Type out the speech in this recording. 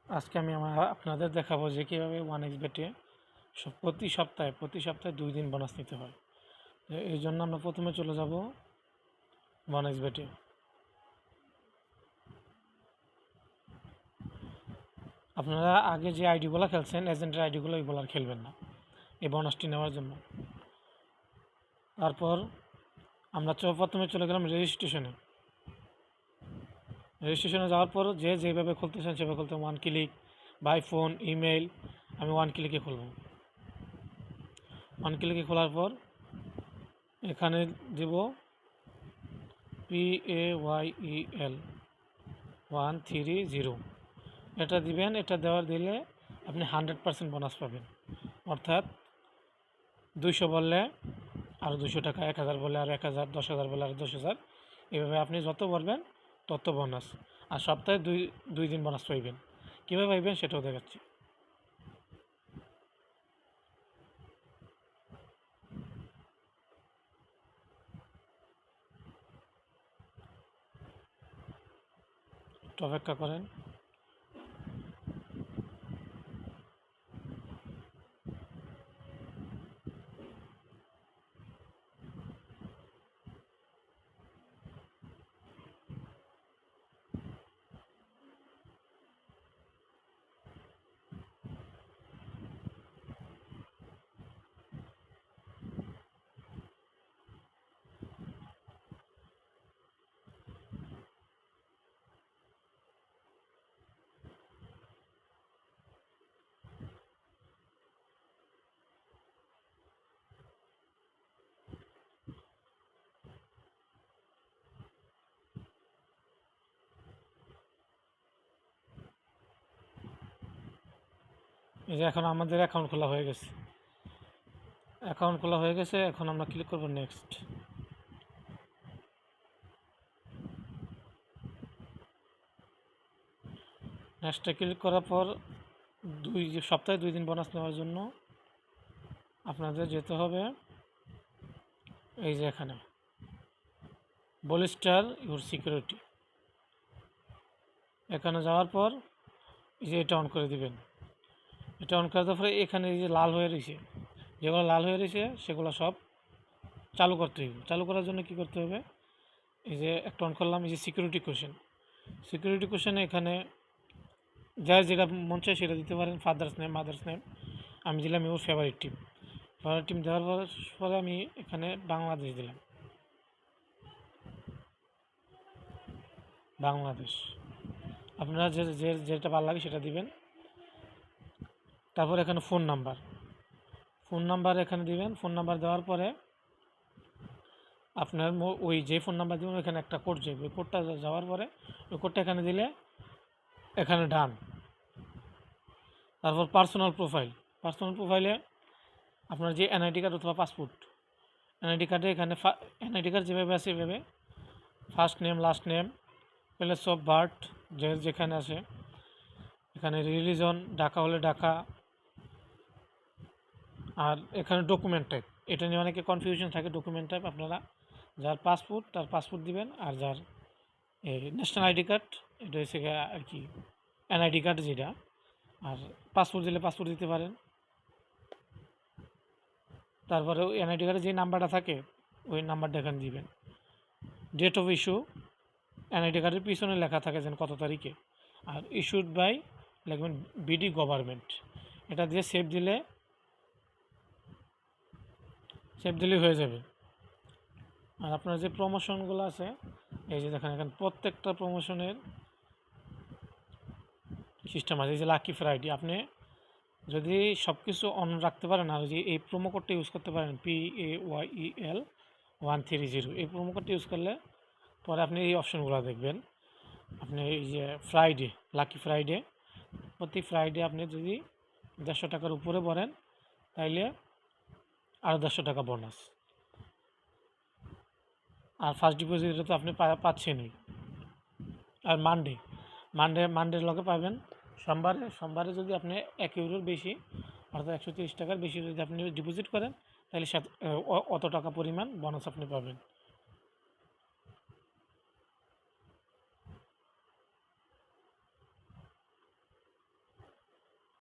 আজকে আমি আপনাদের দেখাবো যে কীভাবে 1xBet-এ প্রতি সপ্তাহে 2 দিন বোনাস নিতে হয়। এই জন্য আমরা প্রথমে চলে যাব 1xBet-এ। আপনারা আগে যে আইডিগুলো খেলছেন, এজেন্টের আইডিগুলো ওইগুলো আর খেলবেন না এই বোনাসটি নেওয়ার জন্য। তারপর আমরা প্রথমে চলে গেলাম রেজিস্ট্রেশনে যাওয়ার পর যেভাবে খুলতেছেন সেভাবে খুলতে 1 ক্লিক বাই ফোন ইমেইল। আমি 1 ক্লিকে খুলব। 1 ক্লিকে খোলার পর এখানে দেব PAYEL 130, এটা দিবেন। এটা দিলে আপনি 100% বোনাস পাবেন, অর্থাৎ 200 বললে আরও 200 টাকা, 1000 বললে আর 1000, 10,000 বললে আর 10,000, এভাবে আপনি যত বলবেন তত বোনাস। আর সপ্তাহে দুই দিন বোনাস পাইবেন। কীভাবে পাইবেন সেটাও দেখাচ্ছি। একটু অপেক্ষা করেন। এই যে এখন আমাদের অ্যাকাউন্ট খোলা হয়ে গেছে। এখন আমরা ক্লিক করব নেক্সট। নেক্সটে ক্লিক করার পর সপ্তাহে 2 দিন বোনাস নেওয়ার জন্য আপনাদের যেতে হবে এই যে এখানে বলিস্টার ইউর সিকিউরিটি। এখানে যাওয়ার পর এই যে এটা অন করে দিবেন। এটা অন করে দেওয়ার পরে এখানে এই যে লাল হয়ে রয়েছে, যেগুলো লাল হয়ে রয়েছে সেগুলো সব চালু করতে হবে। চালু করার জন্য কি করতে হবে, এই যে একটা অন করলাম, এই যে সিকিউরিটি কোশ্চেনে এখানে যার যেটা মন চায় সেটা দিতে পারেন, ফাদার্স নেম, মাদার্স নেম। আমি দিলাম ইউর ফেভারিট টিম দেওয়ার পরে আমি এখানে বাংলাদেশ দিলাম, বাংলাদেশ। আপনারা যেটা ভালো লাগে সেটা দিবেন। তারপর এখানে ফোন নাম্বার এখানে দিবেন। ফোন নাম্বার দেওয়ার পরে আপনার ওই যে ফোন নাম্বার দিবেন ওইখানে একটা কোড যাবে। ওই কোডটা যাওয়ার পরে ওই কোডটা এখানে দিলে এখানে ডান। তারপর পার্সোনাল প্রোফাইলে আপনার যে এনআইডি কার্ড অথবা পাসপোর্ট, এনআইডি কার্ডে এখানে এনআইডি কার্ড যেভাবে আছে এভাবে first name, last name, place of birth যেখানে আছে, এখানে রিলিজন ঢাকা হলে ঢাকা। আর এখানে ডকুমেন্ট টাইপ, এটা নিয়ে অনেকে কনফিউশন থাকে। ডকুমেন্ট টাইপ আপনারা যার পাসপোর্ট তার পাসপোর্ট দিবেন, আর যার ন্যাশনাল আইডি কার্ড এটা হচ্ছে আর কি এনআইডি কার্ড যেটা, আর পাসপোর্ট দিলে পাসপোর্ট দিতে পারেন। তারপরে ওই এনআইডি কার্ডে যে নাম্বারটা থাকে ওই নাম্বারটা এখানে দিবেন। ডেট অফ ইস্যু এনআইডি কার্ডের পিছনে লেখা থাকে যেন কত তারিখে, আর ইস্যুড বাই লিখবেন বিডি গভর্নমেন্ট। এটা দিয়ে সেভ দিলেই হয়ে যাবে। আর আপনার যে প্রমোশনগুলো আছে এই যে দেখেন, এখানে প্রত্যেকটা প্রমোশনের সিস্টেম আছে। এই যে লাকি ফ্রাইডে, আপনি যদি সব কিছু অন রাখতে পারেন আর যে এই প্রোমো কোডটা ইউজ করতে পারেন PAYEL 130, এই প্রোমো কোডটা ইউজ করলে পরে আপনি এই অপশনগুলো দেখবেন। আপনি এই যে লাকি ফ্রাইডে, প্রতি ফ্রাইডে আপনি যদি 150 টাকার উপরে ভরেন তাইলে আরও 150 টাকা বোনাস। আর ফার্স্ট ডিপোজিটে তো আপনি পাচ্ছেনই। আর মানডের লগে পাবেন সোমবারে যদি আপনি 1 ইউরোর বেশি অর্থাৎ 130 টাকার বেশি যদি আপনি ডিপোজিট করেন তাহলে অত টাকা পরিমাণ বোনাস আপনি পাবেন।